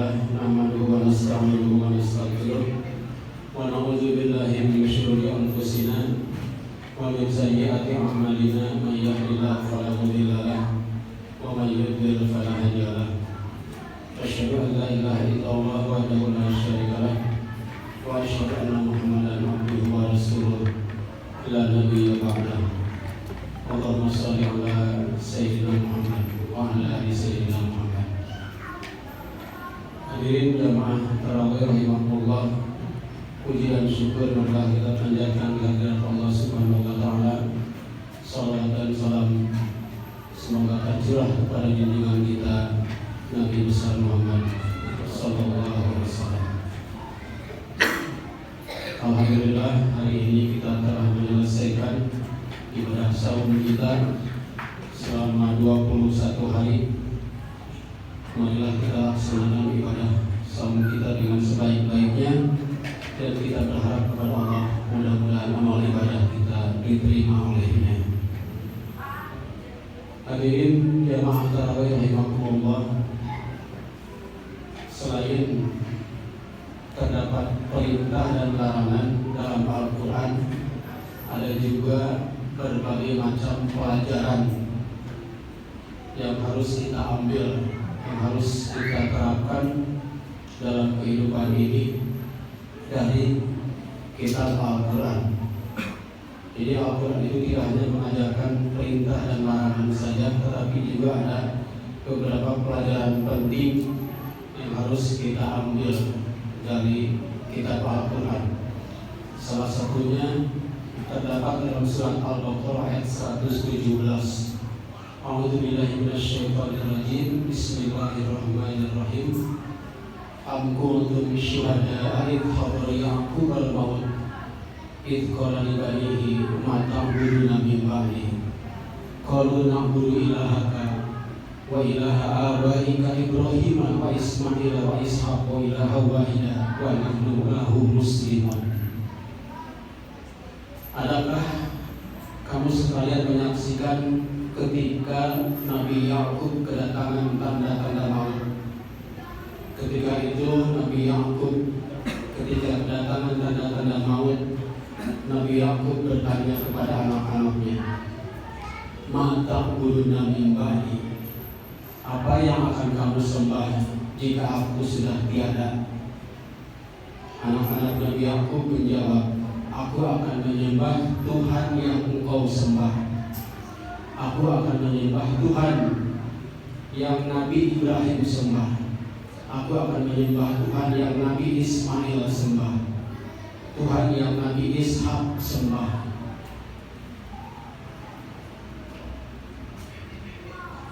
lillah nahmaduhu wa nasta'inuhu wa nastaghfiruh wa na'udzu billahi min shururi anfusina wa min sayyiati a'malina may yahdihillahu fala mudilla lahu wa may yudlil fala hadiya lahu. Asyhadu an la ilaha illallah wahdahu la syarika lahu wa asyhadu anna Muhammadan abduhu wa rasuluh la nabiyya ba'dahu. Allahumma shalli ala sayyidina Muhammad wa ala ali sayyidina Muhammad. Hadirin jamaah tarawih rahimahullah, puji dan syukur marilah kita panjatkan kehadirat Allah Subhanahu wa taala. Salawat dan salam semoga tercurah kepada junjungan kita Nabi besar Muhammad sallallahu alaihi wasallam. Alhamdulillah, hari ini kita telah menyelesaikan ibadah saum kita selama 21 hari. Marilah kita laksanakan ibadah saum kita dengan sebaik-baiknya dan kita berharap kepada Allah mudah-mudahan amal ibadah kita diterima oleh-Nya. Hadirin jamaah tarawih rahimakumullah, selain terdapat perintah dan larangan dalam Al-Quran, ada juga berbagai macam pelajaran yang harus kita ambil, yang harus kita terapkan dalam kehidupan ini dari kitab Al-Quran. Jadi Al-Quran itu tidak hanya mengajarkan perintah dan larangan saja, tetapi juga ada beberapa pelajaran penting yang harus kita ambil dari kitab Al-Quran. Salah satunya terdapat dalam surat Al-Baqarah ayat 117. A'udzu billahi minasyaitonir rajim. Bismillahirrahmanirrahim. Am kuntum syuhada'a idh hadara Ya'qub al-maut idh qala li banihi ma ta'buduna min ba'di qalu na'budu ilahaka wa ilaha abaika Ibrahim wa Ismail wa Ishaq wa ilaha wahida wa nahnu lahu muslimun. Adakah kamu sekalian menyaksikan ketika Nabi Ya'qub kedatangan tanda-tanda maut? Ketika itu Nabi Ya'qub ketika kedatangan tanda-tanda maut, Nabi Ya'qub bertanya kepada anak-anaknya, "Ma ta'buduna min ba'di?" Apa yang akan kamu sembah jika aku sudah tiada? Anak-anak Nabi Ya'qub menjawab, "Aku akan menyembah Tuhan yang engkau sembah. Aku akan menyembah Tuhan yang Nabi Ibrahim sembah. Aku akan menyembah Tuhan yang Nabi Ismail sembah, Tuhan yang Nabi Ishak sembah.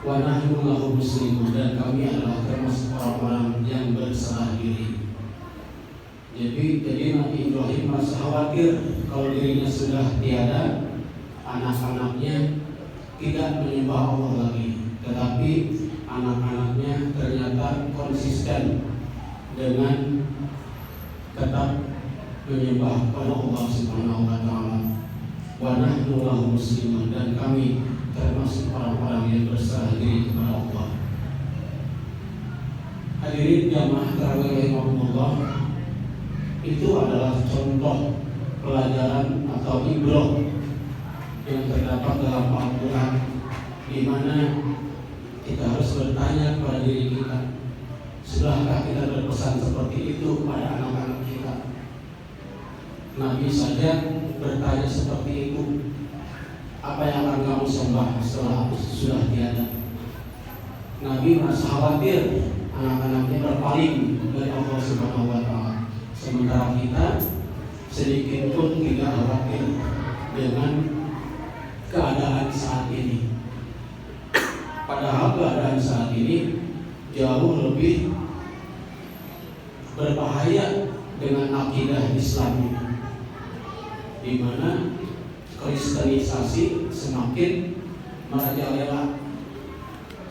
Wa nahnu lahu muslimun, dan kami adalah termasuk orang-orang yang berserah diri." Jadi Nabi Ibrahim merasa khawatir kalau dirinya sudah tiada, anak-anaknya tidak menyembah Allah lagi. Tetapi anak-anaknya ternyata konsisten dengan tetap menyembah kepada Allah Subhanahu wa taala. Wa nahnu lahu muslimun, dan kami termasuk orang-orang yang berserah diri kepada Allah. Hadirin jamaah tarawih rahimahullah, itu adalah contoh pelajaran atau ibrah yang terdapat dalam Al-Quran, di mana kita harus bertanya kepada diri kita, sudahkah kita berpesan seperti itu kepada anak-anak kita? Nabi saja bertanya seperti itu, apa yang akan kamu sembah setelah aku sudah tiada? Nabi merasa khawatir anak-anaknya berpaling dari Allah Subhanahu wa taala. Sementara kita sedikit pun tidak khawatir dengan keadaan saat ini. Padahal keadaan saat ini jauh lebih berbahaya dengan akidah Islam, di mana kristenisasi semakin merajalela.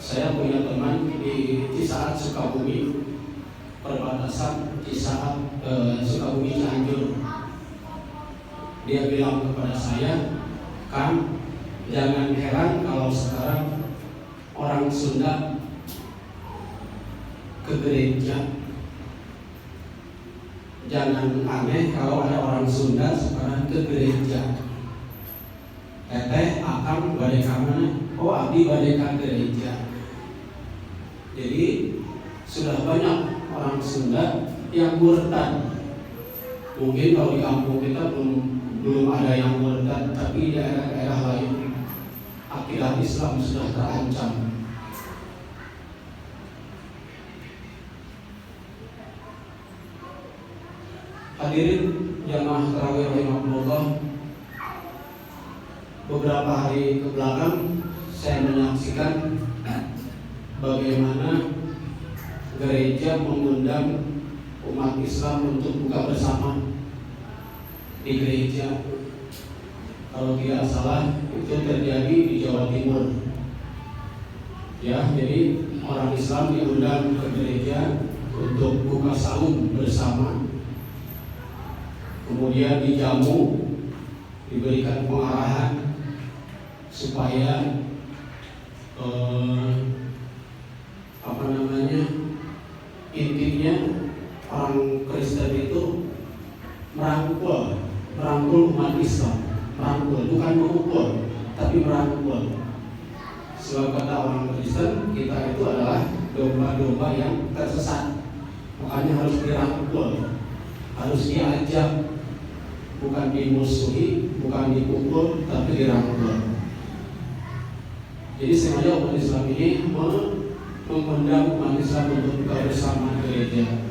Saya punya teman di Cisaat Sukabumi, perbatasan Cisaat Sukabumi Cianjur. Dia bilang kepada saya, "Kang, jangan heran kalau sekarang orang Sunda ke gereja jangan aneh kalau ada orang Sunda sekarang ke gereja. Teteh akang bade ka mana? Oh, abdi bade ka gereja. Jadi sudah banyak orang Sunda yang murtad. Mungkin kalau di kampung kita belum ada yang murtad, tapi di daerah-daerah lain akidah Islam sudah terancam. Hadirin jamaah tarawih rahimakumullah, beberapa hari ke belakang saya menyaksikan bagaimana gereja mengundang umat Islam untuk buka bersama di gereja. Kalau tidak salah itu terjadi di Jawa Timur. Ya, jadi orang Islam diundang ke gereja untuk buka sahur bersama. Kemudian dijamu, diberikan pengarahan supaya intinya orang Kristen itu merangkul umat Islam, bukan memukul, tapi merangkul. Sebab kata orang Kristen, kita itu adalah domba-domba yang tersesat, makanya harus dirangkul, harus diajak, bukan dimusuhi, bukan dipukul, tapi dirangkul. Jadi sengaja umat Islam ini mengundang umat Islam untuk buka bersama gereja,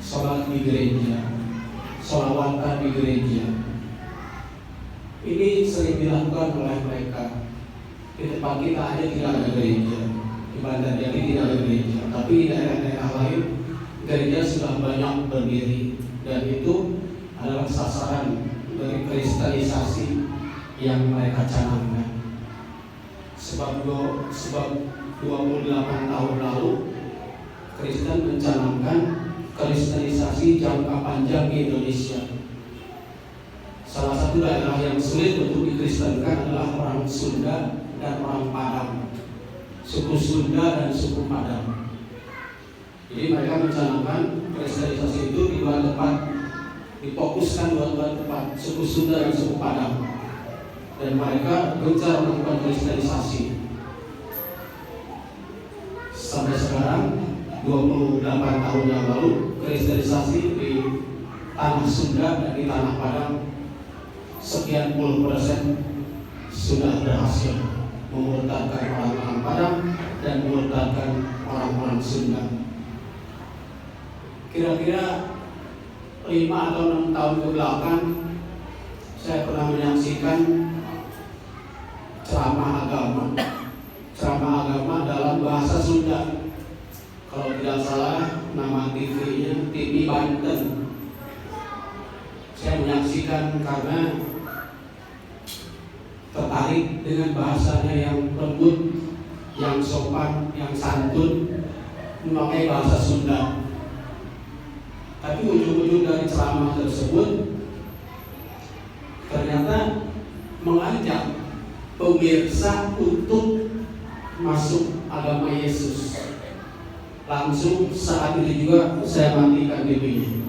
sholat di gereja, sholawatan di gereja. Ini sering dilakukan oleh mereka. Di tempat kita aja tidak ada gereja, di Bandar Jati tidak ada gereja, tapi di daerah-daerah lain gereja sudah banyak berdiri, dan itu adalah sasaran dari kristenisasi yang mereka canangkan. Sebab 28 tahun lalu Kristen mencanangkan kristenisasi jangka panjang di Indonesia. Salah satu daerah yang sulit untuk dikristenkan adalah orang Sunda dan orang Padang, suku Sunda dan suku Padang. Jadi mereka mencanangkan kristenisasi itu di dua tempat, difokuskan dua tempat, suku Sunda dan suku Padang. Dan mereka gencar melakukan kristenisasi. Sampai sekarang 28 tahun yang lalu kristenisasi di tanah Sunda dan di tanah Padang sekian puluh % sudah berhasil memurtadkan orang-orang Padang dan memurtadkan orang-orang Sunda. Kira-kira 5 atau 6 tahun ke belakang saya pernah menyaksikan ceramah agama dalam bahasa Sunda. Kalau tidak salah nama TV-nya TV Banten. Saya menyaksikan karena tertarik dengan bahasanya yang lembut, yang sopan, yang santun, memakai bahasa Sunda. Tapi ujung-ujung dari ceramah tersebut ternyata mengajak pemirsa untuk masuk agama Yesus. Langsung saat itu juga saya matikan TV-nya.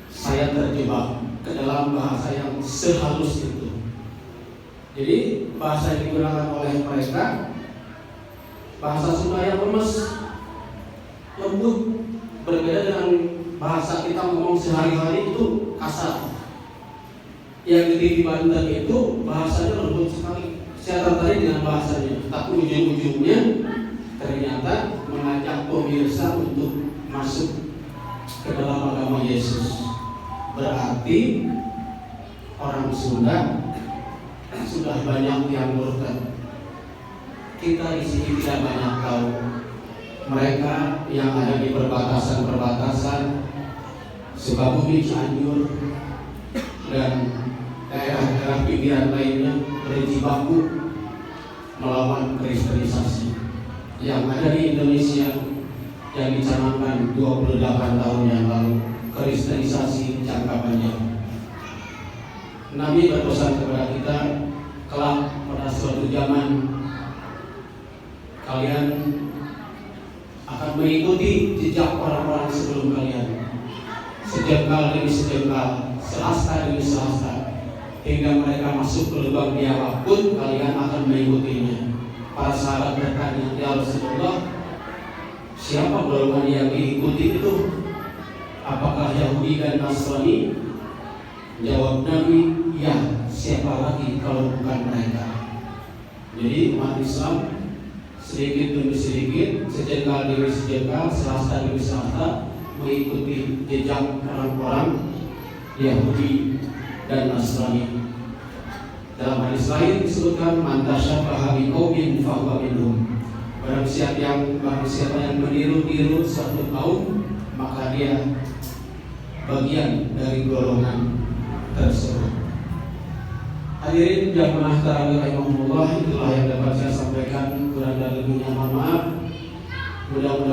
Saya terjebak ke dalam bahasa yang sehalus itu. Jadi bahasa yang digunakan oleh mereka bahasa Sunda yang lemes, lembut, berbeda dengan bahasa kita ngomong sehari-hari itu kasar. Yang di Banten itu bahasanya lembut sekali. Saya tertarik dengan bahasanya, tapi ujung-ujungnya ternyata mengajak pemirsa untuk masuk ke dalam agama Yesus. Berarti orang Sunda sudah banyak yang murtad. Kita di sini tidak banyak tahu. Mereka yang ada di perbatasan Sukabumi, Cianjur, dan daerah-daerah pinggiran lainnya berjibaku melawan kristenisasi yang ada di Indonesia yang dicanangkan 28 tahun yang lalu, kristenisasi jangka panjang. Nabi berpesan kepada kita, kelak pada suatu zaman kalian akan mengikuti jejak orang-orang sebelum kalian. sejengkal demi sejengkal, selasta demi selasta, hingga mereka masuk ke lubang biara pun kalian akan mengikutinya. Para sahabat bertanya, ya Rasulullah, siapa golongan yang diikuti itu? Apakah Yahudi dan Nasrani? Jawab Nabi, ya, siapa lagi kalau bukan mereka? Jadi umat Islam sedikit demi sedikit, sejengkal demi sejengkal, selasta demi selasta, mengikuti jejak orang-orang Yahudi dan Nasrani. Dalam hadis lain disebutkan, man tashabbaha biqaumin fahuwa minhum. Barang siapa yang meniru suatu kaum, maka dia bagian dari golongan tersebut. Hadirin jamaah tarawih rahimahumullah, itulah yang dapat saya sampaikan, kurang dan lebihnya mohon maaf. Mudah-mudahan